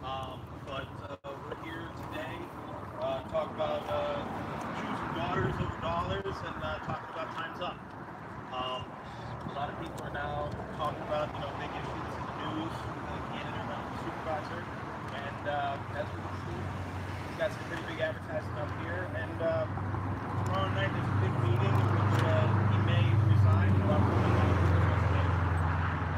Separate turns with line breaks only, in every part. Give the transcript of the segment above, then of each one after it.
But we're here today talk about choosing daughters over dollars and talking about time's up. A lot of people are now talking about big issues in the news, the candidate running for supervisor, and as we can see, he's got some pretty big advertising up here. And tomorrow night there's a big meeting in which he may resign about putting on his resignation.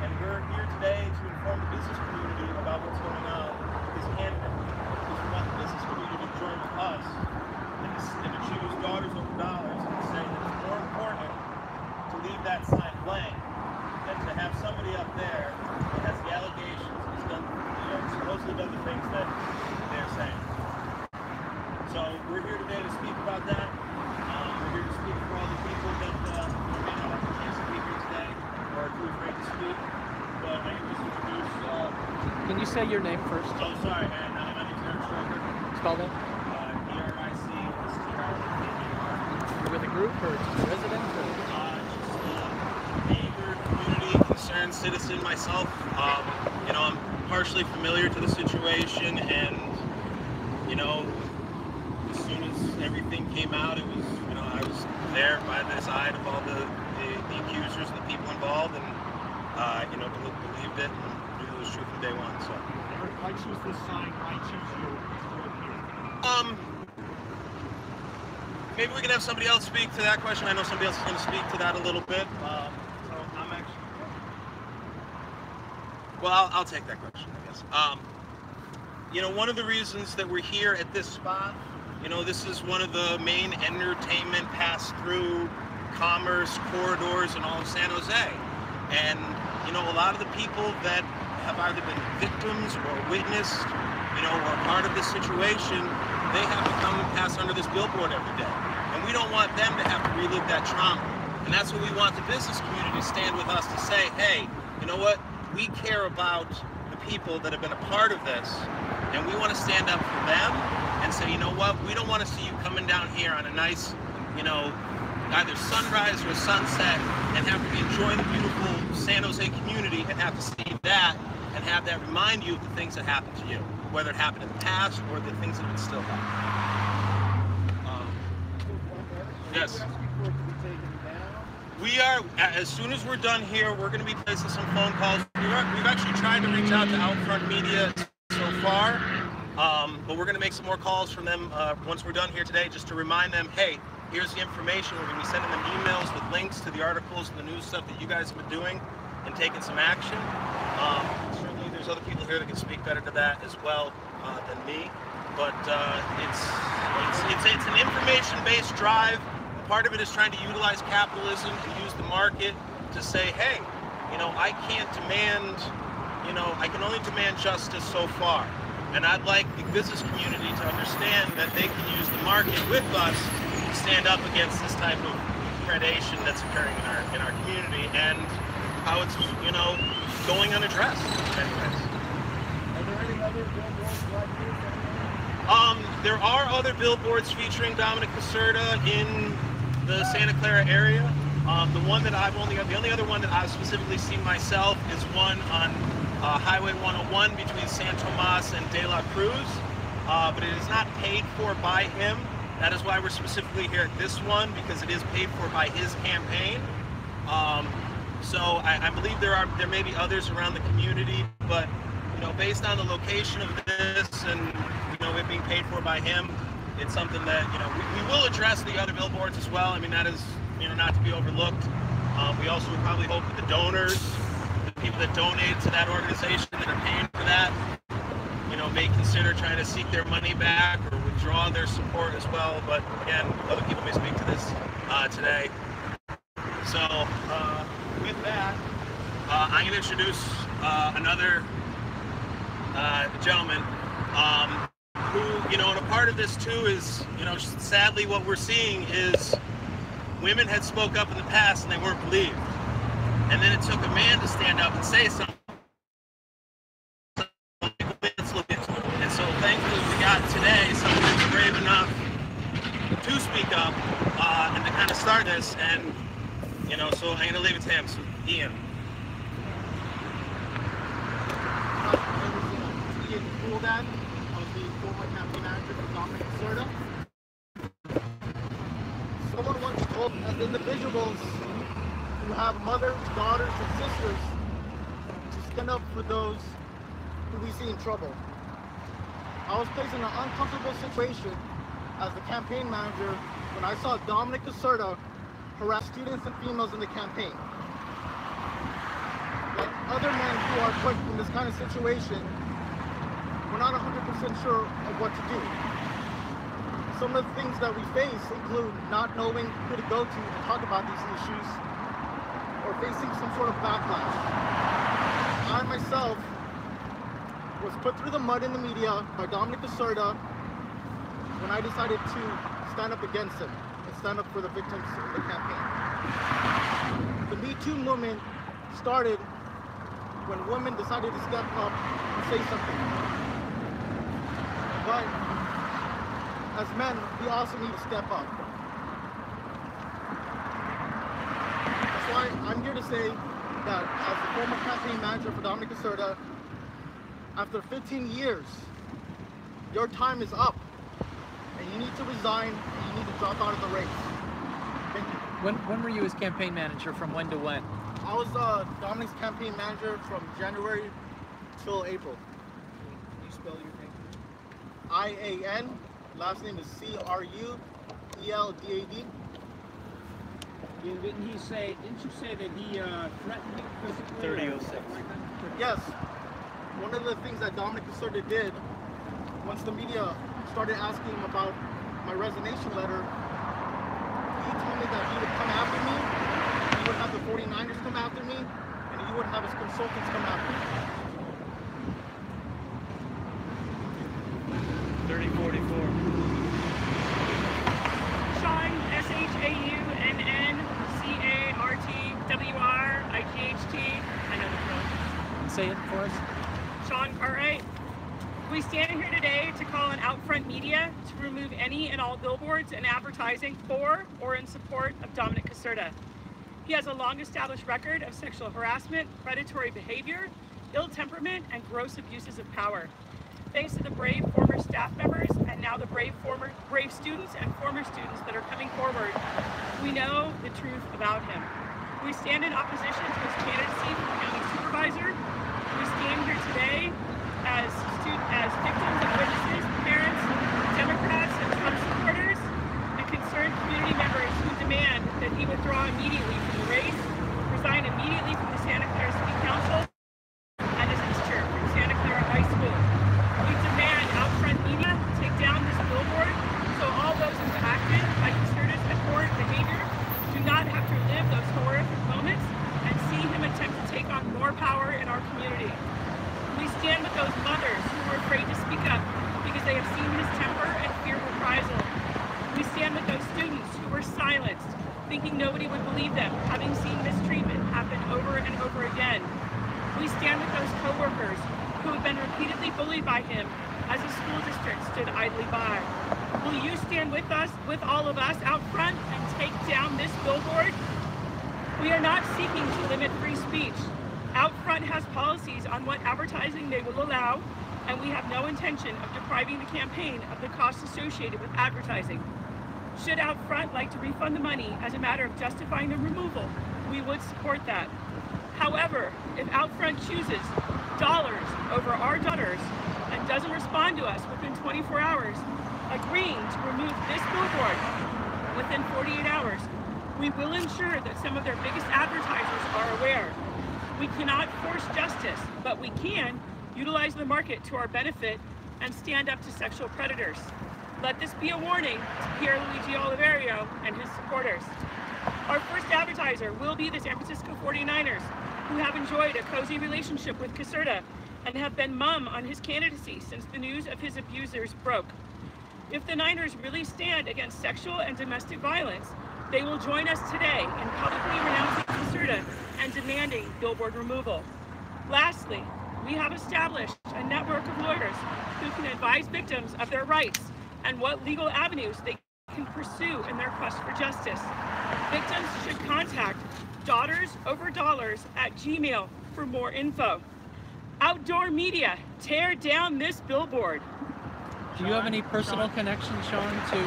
And we're here today to inform the business community about what's going on with his candidate. Because we want the business community to join with us and to choose daughters over dollars and to say that it's more important to leave that sign blank than to have somebody up there that has the allegations, has done, supposedly done the things that they're saying. So we're here today to speak about that. We're here to speak for all the people that may not have a chance to be here today or are too afraid to speak. But I can just introduce...
Can you say your name first?
Oh, sorry, and my name's Eric Stroker.
Spell that?
E-R-I-C-S-T-R-A-K-E-R.
You're with a group or just a resident? Or?
Neighbor, community, concerned citizen myself. I'm partially familiar to the situation, and as soon as everything came out, it was I was there by the side of all the accusers and the people involved, and believed it and knew it was true from day one. So
I choose this sign. I choose you.
Maybe we can have somebody else speak to that question. I know somebody else is going to speak to that a little bit. So I'm actually... Well, I'll take that question, I guess. One of the reasons that we're here at this spot, this is one of the main entertainment pass-through commerce corridors in all of San Jose. And, a lot of the people that have either been victims or witnessed, or part of this situation, they have to come and pass under this billboard every day. And we don't want them to have to relive that trauma. And that's what we want the business community to stand with us to say, hey, you know what? We care about the people that have been a part of this, and we want to stand up for them and say, you know what? We don't want to see you coming down here on a nice, either sunrise or sunset and have to be enjoying the beautiful San Jose community and have to see that and have that remind you of the things that happened to you, whether it happened in the past or the things that would still happen. Yes. We are, as soon as we're done here, we're going to be placing some phone calls. We've actually tried to reach out to Outfront Media so far, but we're going to make some more calls from them once we're done here today, just to remind them, hey, here's the information. We're going to be sending them emails with links to the articles and the news stuff that you guys have been doing and taking some action. Certainly there's other people here that can speak better to that as well than me, but it's an information-based drive. Part of it is trying to utilize capitalism and use the market to say, hey, I can't demand, I can only demand justice so far. And I'd like the business community to understand that they can use the market with us to stand up against this type of predation that's occurring in our community and how it's, going unaddressed. Anyways.
Are there any other billboards like this?
There are other billboards featuring Dominic Casrtas in the Santa Clara area. The only other one that I've specifically seen myself is one on Highway 101 between San Tomas and De La Cruz, but it is not paid for by him. That is why we're specifically here at this one, because it is paid for by his campaign. So I believe there may be others around the community, but based on the location of this and it being paid for by him, it's something that we will address the other billboards as well. I mean, that is not to be overlooked. We also would probably hope that the donors, the people that donate to that organization that are paying for that, may consider trying to seek their money back or withdraw their support as well. But again, other people may speak to this today. So with that, I'm going to introduce another gentleman who, and a part of this too is, sadly what we're seeing is women had spoke up in the past and they weren't believed. And then it took a man to stand up and say something. And so thankfully we got today someone that's brave enough to speak up and to kind of start this. And, so I'm going to leave it to him. So, Ian.
Roldan. I was the former campaign manager for Dominic Casrtas. Someone once told me, as individuals who have mothers, daughters, and sisters, to stand up for those who we see in trouble. I was placed in an uncomfortable situation as the campaign manager when I saw Dominic Casrtas harass students and females in the campaign. Like other men who are put in this kind of situation, we're not 100% sure of what to do. Some of the things that we face include not knowing who to go to talk about these issues, or facing some sort of backlash. I myself was put through the mud in the media by Dominic Casrtas when I decided to stand up against him and stand up for the victims of the campaign. The Me Too movement started when women decided to step up and say something. But as men, we also need to step up. That's why I'm here to say that as the former campaign manager for Dominic Casrtas, after 15 years, your time is up, and you need to resign, and you need to drop out of the race. Thank you.
When were you his campaign manager? From when to when?
I was Dominic's campaign manager from January till April.
Can you spell your name?
I-A-N, last name is C-R-U-E-L-D-A-D.
Didn't you say that he threatened you physically?
3006.
Yes. One of the things that Dominic Casrtas did, once the media started asking him about my resignation letter, he told me that he would come after me, he would have the 49ers come after me, and he would have his consultants come after me.
3044.
Sean, SHAUNNCARTWRIGHT. I know the drill.
Say it for us.
Sean Cartwright. We stand here today to call on Outfront Media to remove any and all billboards and advertising for or in support of Dominic Casrtas. He has a long-established record of sexual harassment, predatory behavior, ill temperament, and gross abuses of power. Thanks to the brave former staff members and now the brave students and former students that are coming forward, we know the truth about him. We stand in opposition to his candidacy for county supervisor. We stand here today as victims and witnesses, parents, Democrats, and Trump supporters, and concerned community members who demand that he withdraw immediately from the race, resign immediately from the Santa Clara City Council, and as its chair from Santa Clara High School. We demand Outfront Media take down this billboard so all those impacted by Casrtas' abhorrent behavior do not have to live those horrific moments and see him attempt to take on more power in our community. We stand with those mothers who are afraid to speak up because they have seen his temper and fear reprisal. We stand with those students who were silenced, thinking nobody would believe them, having seen mistreatment happen over and over again. We stand with those co-workers who have been repeatedly bullied by him as the school district stood idly by. Will you stand with us, with all of us out front, and take down this billboard? We are not seeking to limit free speech. Outfront has policies on what advertising they will allow, and we have no intention of depriving the campaign of the costs associated with advertising. Should Outfront like to refund the money as a matter of justifying the removal, we would support that. However, if Outfront chooses dollars over our daughters and doesn't respond to us within 24 hours, agreeing to remove this billboard within 48 hours, we will ensure that some of their biggest advertisers are aware. We cannot force justice, but we can utilize the market to our benefit and stand up to sexual predators. Let this be a warning to Pierluigi Oliverio and his supporters. Our first advertiser will be the San Francisco 49ers, who have enjoyed a cozy relationship with Casrtas and have been mum on his candidacy since the news of his abusers broke. If the Niners really stand against sexual and domestic violence, they will join us today in publicly renouncing Casrtas and demanding billboard removal. Lastly, we have established a network of lawyers who can advise victims of their rights and what legal avenues they can pursue in their quest for justice. Victims should contact daughtersoverdollars@gmail.com for more info. Outdoor media, tear down this billboard.
Do you have any personal connection, Sean, to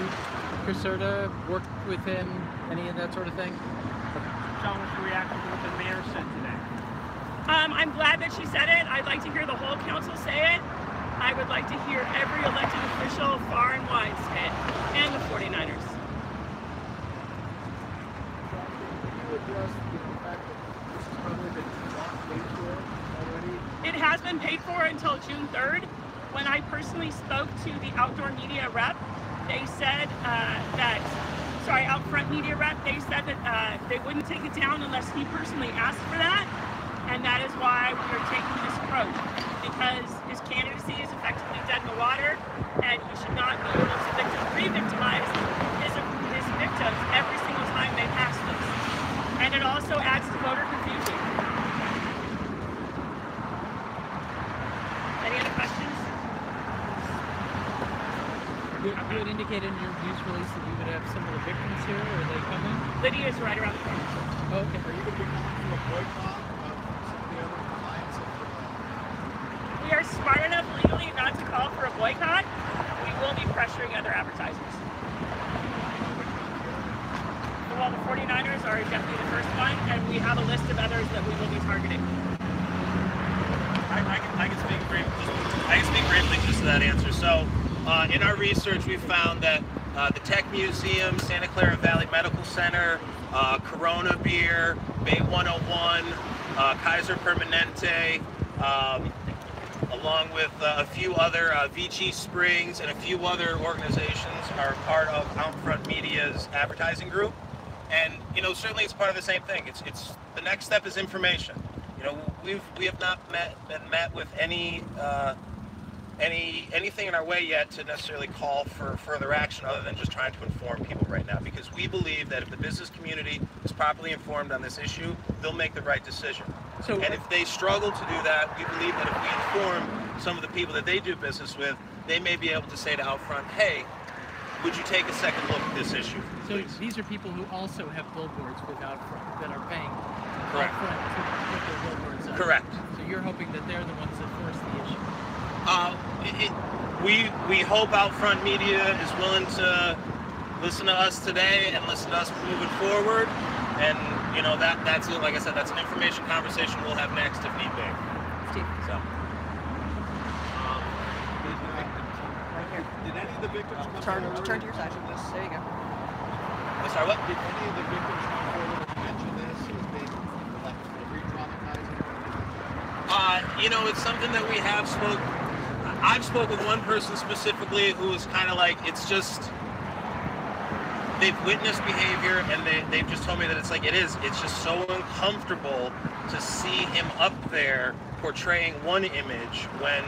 Casrtas? Worked with him, any of that sort of thing?
Sean, what's your reaction to what the mayor said today?
I'm glad that she said it. I'd like to hear the whole council say it. I would like to hear every elected official far and wide say it, and the 49ers.
Can you address the fact that this has probably been paid for already?
It has been paid for until June 3rd. When I personally spoke to the outdoor media rep, they said out front media rep, they said that they wouldn't take it down unless he personally asked for that. And that is why we are taking this approach, because his candidacy is effectively dead in the water, and he should not be able to re-victimize his victims every single time they pass this. And it also adds to voter confusion. Any other questions?
You had indicated in your news release that you would have some of the victims here. Are they coming?
Lydia is right around the corner.
Oh, okay.
Are you going to be coming to a boycott of some of the other clients of
We are smart enough legally not to call for a boycott. We will be pressuring other advertisers. Well, the 49ers are definitely the first one, and we have a list of others that we will be targeting.
I can speak briefly just to that answer. So, in our research, we found that the Tech Museum, Santa Clara Valley Medical Center, Corona Beer, Bay 101, Kaiser Permanente, along with a few other Vici Springs and a few other organizations are part of Outfront Media's advertising group. And certainly it's part of the same thing. It's the next step is information. We have not been met with anything in our way yet to necessarily call for further action other than just trying to inform people right now, because we believe that if the business community is properly informed on this issue, they'll make the right decision. And if they struggle to do that, we believe that if we inform some of the people that they do business with, they may be able to say to Outfront, hey, would you take a second look at this issue, please?
So these are people who also have billboards with Outfront that are paying
Correct.
Outfront to put their billboards up.
Correct.
So you're hoping that they're the ones that force the issue.
We hope Outfront Media is willing to listen to us today and listen to us moving forward. And that's it. Like I said, that's an information conversation we'll have next if need be.
Steve.
So.
Did any of the victims come
Turn
forward
to your side.
and mention this?
There you go.
I'm sorry, what?
Did any of the victims come forward and mention this as being like re-traumatizing?
It's something that we have I've spoke with one person specifically who was kind of like, it's just, they've witnessed behavior and they've just told me that it's just so uncomfortable to see him up there portraying one image when,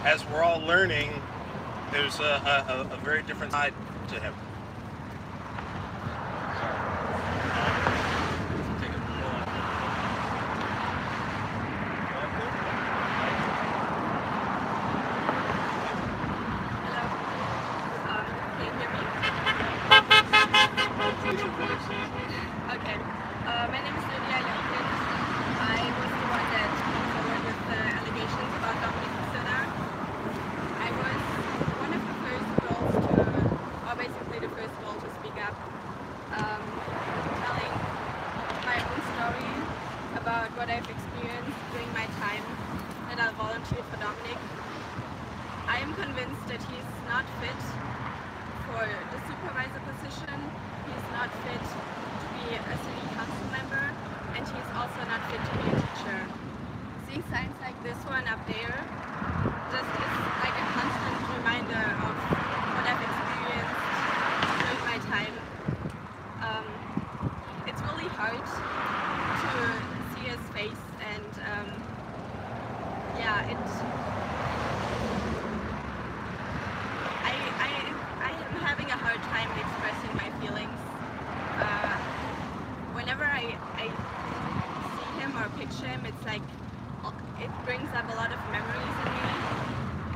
as we're all learning, there's a very different side to him.
Okay. My name is Lydia Youngkin. I was the one that came forward with the allegations about Dominic Casrtas. I was one of the first girls or basically the first girl to speak up, telling my own story about what I've experienced during my time that I volunteered for Dominic. I am convinced that he's not fit for the supervisor position. He's not fit to be a city council member, and he's also not fit to be a teacher. Seeing signs like this one up there just is like a constant reminder of what I've experienced during my time. It's really hard to see his face, and I'm having a hard time expressing my feelings. Whenever I see him or picture him, it's like it brings up a lot of memories in me.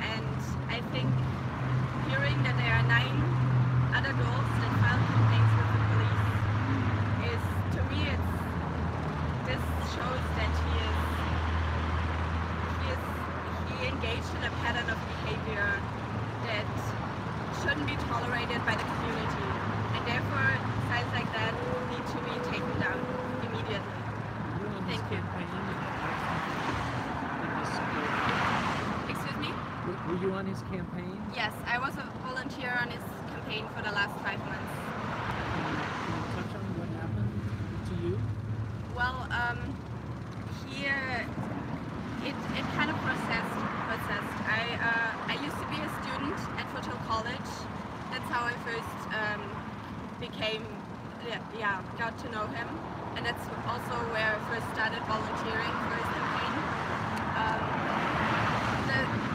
And I think hearing that there are 9 other girls that filed complaints with the police is, to me, this shows that he is be tolerated by the community, and therefore signs like that need to be taken down immediately. Thank you. Excuse me?
Were you on his campaign?
Yes, I was a volunteer on his campaign for the last 5 months.
Can you touch on what happened to you?
Well, it kind of processed. I used to be a student at Foothill College. That's how I first got to know him, and that's also where I first started volunteering for his campaign.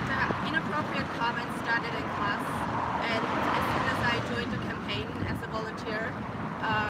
The inappropriate comments started in class, and as soon as I joined the campaign as a volunteer,